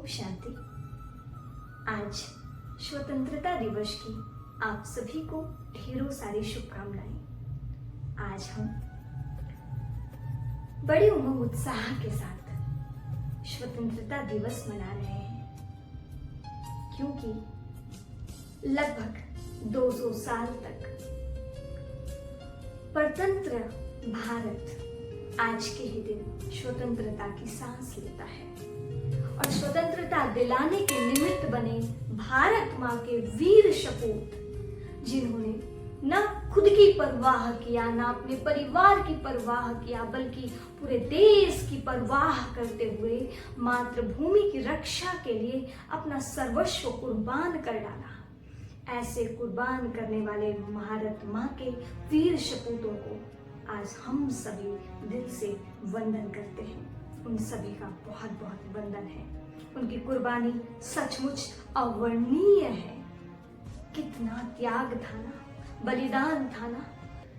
शांति। आज स्वतंत्रता दिवस की आप सभी को ढेरों सारी शुभकामनाएं। आज हम बड़े उमंग उत्साह के साथ स्वतंत्रता दिवस मना रहे हैं, क्योंकि लगभग 200 साल तक परतंत्र भारत आज के ही दिन स्वतंत्रता की सांस लेता है। और स्वतंत्रता दिलाने के निमित्त बने भारत माँ के वीर सपूत, जिन्होंने न खुद की परवाह किया, न अपने परिवार की परवाह किया, बल्कि पूरे देश की परवाह करते हुए मातृभूमि की रक्षा के लिए अपना सर्वस्व कुर्बान कर डाला। ऐसे कुर्बान करने वाले भारत माँ के वीर सपूतों को आज हम सभी दिल से वंदन करते हैं। उन सभी का बहुत बहुत वंदन है। उनकी कुर्बानी सचमुच अवर्णनीय है। कितना त्याग था ना, बलिदान था ना,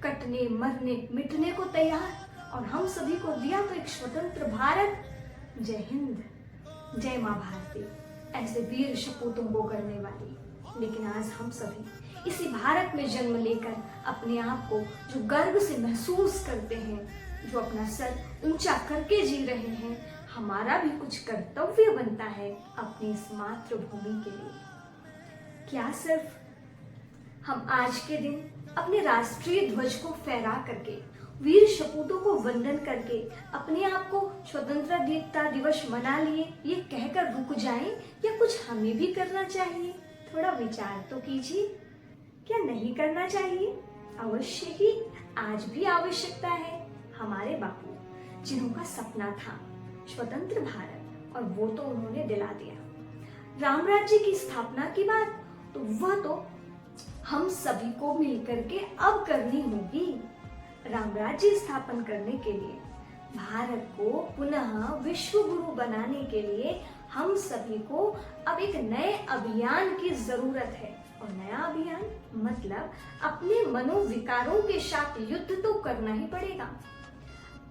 कटने मरने मिटने को तैयार, और हम सभी को दिया तो एक स्वतंत्र भारत। जय हिंद, जय माँ भारती, ऐसे वीर सपूतों को करने वाली। लेकिन आज हम सभी इसी भारत में जन्म लेकर अपने आप को जो गर्व से महसूस करते हैं, जो अपना सर ऊंचा करके जी रहे हैं, हमारा भी कुछ कर्तव्य बनता है अपनी इस मातृभूमि के लिए। क्या सिर्फ हम आज के दिन अपने राष्ट्रीय ध्वज को फहरा करके, वीर सपूतों को वंदन करके अपने आप को स्वतंत्रता दिवस मना लिए, ये कहकर रुक जाएं, या कुछ हमें भी करना चाहिए? थोड़ा विचार तो कीजिए, क्या नहीं करना चाहिए? अवश्य ही आज भी आवश्यकता है। हमारे बापू, जिनका सपना था स्वतंत्र भारत, और वो तो उन्होंने दिला दिया। राम राज्य की स्थापना की बात तो वह तो हम सभी को मिलकर के अब करनी होगी। राम राज्य स्थापन करने के लिए, भारत को पुनः विश्व गुरु बनाने के लिए हम सभी को अब एक नए अभियान की जरूरत है। और नया अभियान मतलब अपने मनोविकारों के साथ युद्ध तो करना ही पड़ेगा।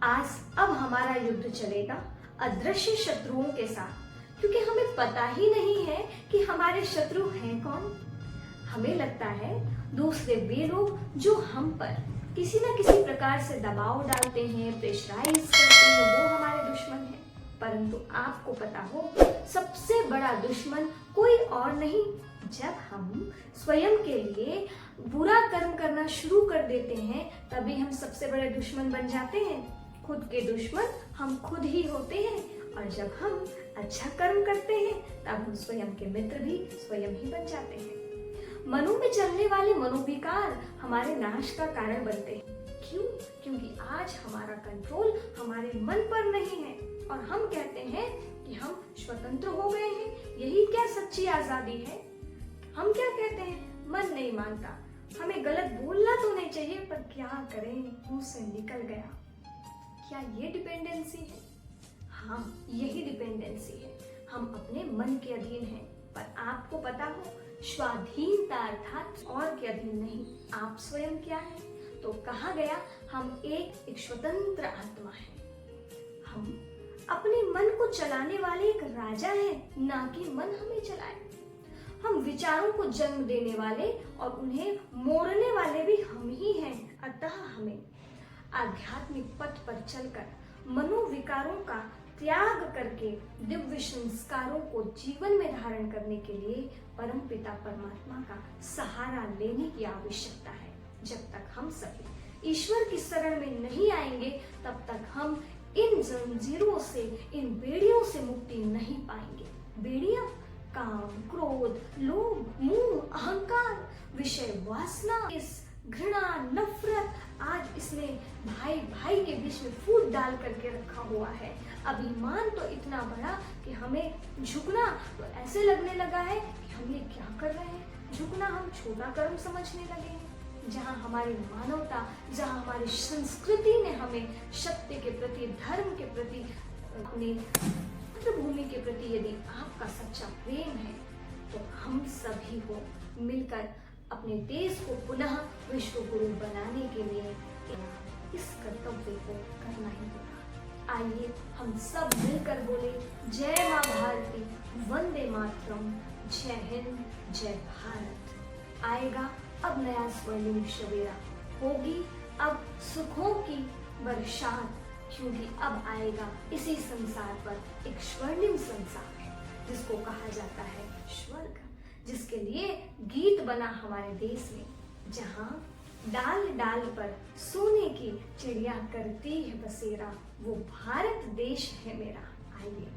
आज अब हमारा युद्ध चलेगा अदृश्य शत्रुओं के साथ, क्योंकि हमें पता ही नहीं है कि हमारे शत्रु हैं कौन। हमें लगता है दूसरे वे लोग जो हम पर किसी न किसी प्रकार से दबाव डालते हैं, प्रेशराइज करते हैं, वो हमारे दुश्मन हैं। परंतु आपको पता हो, सबसे बड़ा दुश्मन कोई और नहीं। जब हम स्वयं के लिए बुरा कर्म करना शुरू कर देते हैं, तभी हम सबसे बड़े दुश्मन बन जाते हैं। खुद के दुश्मन हम खुद ही होते हैं, और जब हम अच्छा कर्म करते हैं, तब हम स्वयं के मित्र भी स्वयं ही बन जाते हैं। मनो में चलने वाले मनोविकार हमारे नाश का कारण बनते हैं। क्यों? क्योंकि आज हमारा कंट्रोल हमारे मन पर नहीं है, और हम कहते हैं कि हम स्वतंत्र हो गए हैं। यही क्या सच्ची आजादी है? हम क्या कहते हैं? मन नहीं मानता, हमें गलत बोलना तो नहीं चाहिए, पर क्या करें, मुंह से निकल गया। क्या ये डिपेंडेंसी है? हाँ, यही डिपेंडेंसी है। हम अपने मन के अधीन हैं, पर आपको पता हो, स्वाधीनता अर्थात और के अधीन नहीं। आप स्वयं क्या है? तो कहा गया, हम एक स्वतंत्र आत्मा है। हम अपने मन को चलाने वाले एक राजा हैं, ना कि मन हमें चलाए। हम विचारों को जन्म देने वाले और उन्हें मोड़ने वाले भी हम ही हैं। अतः हमें आध्यात्मिक पथ पर चलकर मनोविकारों का त्याग करके दिव्य संस्कारों को जीवन में धारण करने के लिए परमपिता परमात्मा का सहारा लेने की आवश्यकता है। जब तक हम सभी ईश्वर की शरण में नहीं आएंगे, तब तक हम इन जंजीरों से, इन बेड़ियों से मुक्ति नहीं पाएंगे। बेड़ियां काम, क्रोध, लोभ, मोह, अहंकार, विषय वासना, इस घृणा, नफरत, आज इसने भाई भाई के बीच में फूट डाल करके रखा हुआ है। अभिमान तो इतना बड़ा कि हमें झुकना तो ऐसे लगने लगा है कि हम ये क्या कर रहे हैं। झुकना हम छोटा कर्म समझने लगे हैं। जहाँ हमारी मानवता, जहाँ हमारी संस्कृति ने हमें सत्य के प्रति, धर्म के प्रति, अपने मातृभूमि के प्रति यदि आपका सच्चा प्रेम है, तो हम सभी को मिलकर अपने देश को पुनः विश्व गुरु बनाने के लिए इस कर्तव्य को करना ही होगा। आइए हम सब मिलकर बोले, जय माँ भारती। वंदे मातरम, जय हिंद, जय भारत। आएगा अब नया स्वर्णिम सवेरा, होगी अब सुखों की बरसात, क्योंकि अब आएगा इसी संसार पर एक स्वर्णिम संसार जिसको कहा जाता है स्वर्ग, जिसके लिए गीत बना हमारे देश में, जहाँ डाल डाल पर सोने की चिड़िया करती है बसेरा, वो भारत देश है मेरा। आइए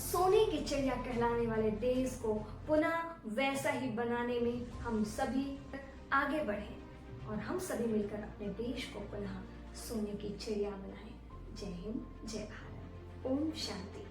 सोने की चिड़िया कहलाने वाले देश को पुनः वैसा ही बनाने में हम सभी आगे बढ़ें और हम सभी मिलकर अपने देश को पुनः सोने की चिड़िया बनाएं। जय हिंद, जय भारत। ओम शांति।